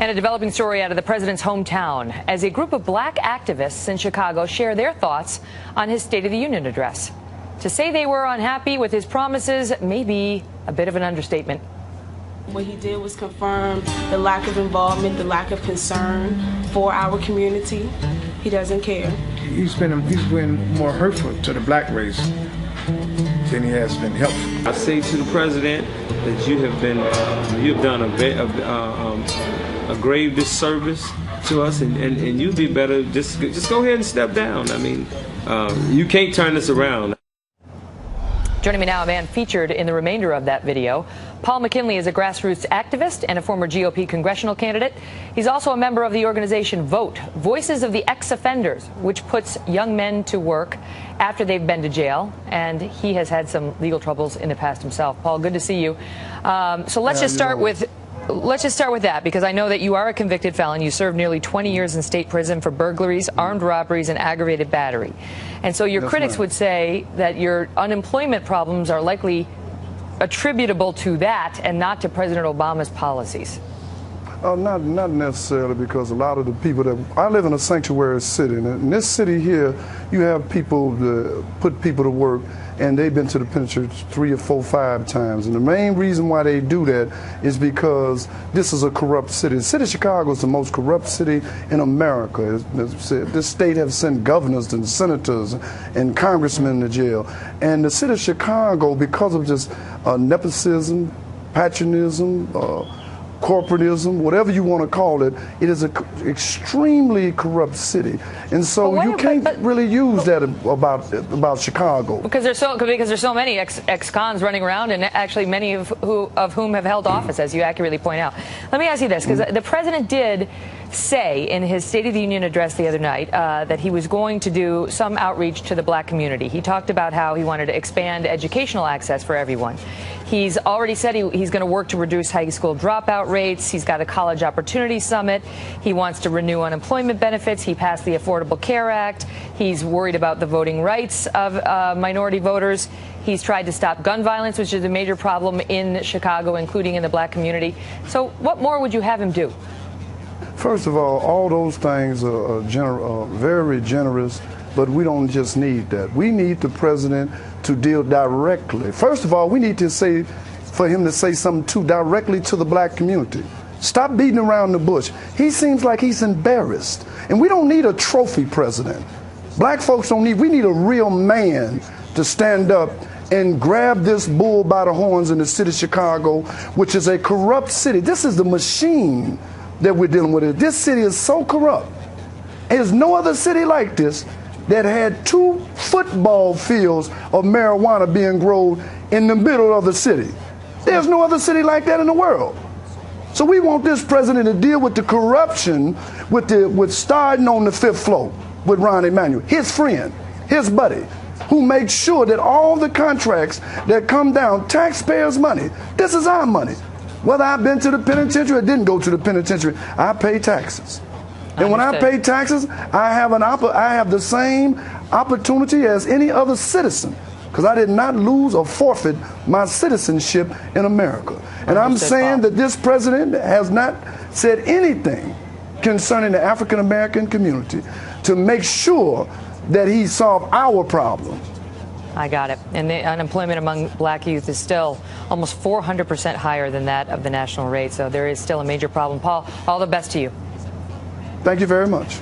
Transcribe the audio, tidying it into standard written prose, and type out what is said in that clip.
And a developing story out of the president's hometown as a group of black activists in Chicago share their thoughts on his State of the Union address. To say they were unhappy with his promises may be a bit of an understatement. What he did was confirm the lack of involvement, the lack of concern for our community. He doesn't care. He's been more hurtful to the black race than he has been helpful. I say to the president that you've done a grave disservice to us, and you'd be better just go ahead and step down. I mean, you can't turn this around. Joining me now, a man featured in the remainder of that video. Paul McKinley is a grassroots activist and a former GOP congressional candidate. He's also a member of the organization VOTE, Voices of the Ex-Offenders, which puts young men to work after they've been to jail. And he has had some legal troubles in the past himself. Paul, good to see you. So let's just start with that, because I know that you are a convicted felon. You served nearly 20 years in state prison for burglaries, armed robberies, and aggravated battery. And so your critics would say that your unemployment problems are likely attributable to that and not to President Obama's policies. Not necessarily, because a lot of the people I live in a sanctuary city, and in this city here, you have people that put people to work, and they've been to the penitentiary 3 or 4, 5 times. And the main reason why they do that is because this is a corrupt city. The city of Chicago is the most corrupt city in America. This state has sent governors and senators and congressmen to jail. And the city of Chicago, because of just nepotism, patronism, corporatism, whatever you want to call it, it is an extremely corrupt city, and so you can't really use that about Chicago. Because there's so many ex-cons running around, and actually many of whom have held office, as you accurately point out. Let me ask you this, because the president did say in his State of the Union address the other night that he was going to do some outreach to the black community. He talked about how he wanted to expand educational access for everyone. He's already said he's going to work to reduce high school dropout rates. He's got a college opportunity summit. He wants to renew unemployment benefits. He passed the Affordable Care Act. He's worried about the voting rights of minority voters. He's tried to stop gun violence, which is a major problem in Chicago, including in the black community. So what more would you have him do? First of all those things are very generous, but we don't just need that. We need the president to deal directly. First of all, we need to for him to say something directly to the black community. Stop beating around the bush. He seems like he's embarrassed. And we don't need a trophy president. Black folks we need a real man to stand up and grab this bull by the horns in the city of Chicago, which is a corrupt city. This is the machine that we're dealing with. This city is so corrupt. There's no other city like this that had 2 football fields of marijuana being grown in the middle of the city. There's no other city like that in the world. So we want this president to deal with the corruption with starting on the 5th floor with Ron Emanuel, his friend, his buddy, who makes sure that all the contracts that come down, taxpayers' money, this is our money. Whether I've been to the penitentiary or didn't go to the penitentiary, I pay taxes. And when I pay taxes, I have the same opportunity as any other citizen, because I did not lose or forfeit my citizenship in America. And I'm saying that this president has not said anything concerning the African American community to make sure that he solved our problem. I got it. And the unemployment among black youth is still almost 400% higher than that of the national rate. So there is still a major problem. Paul, all the best to you. Thank you very much.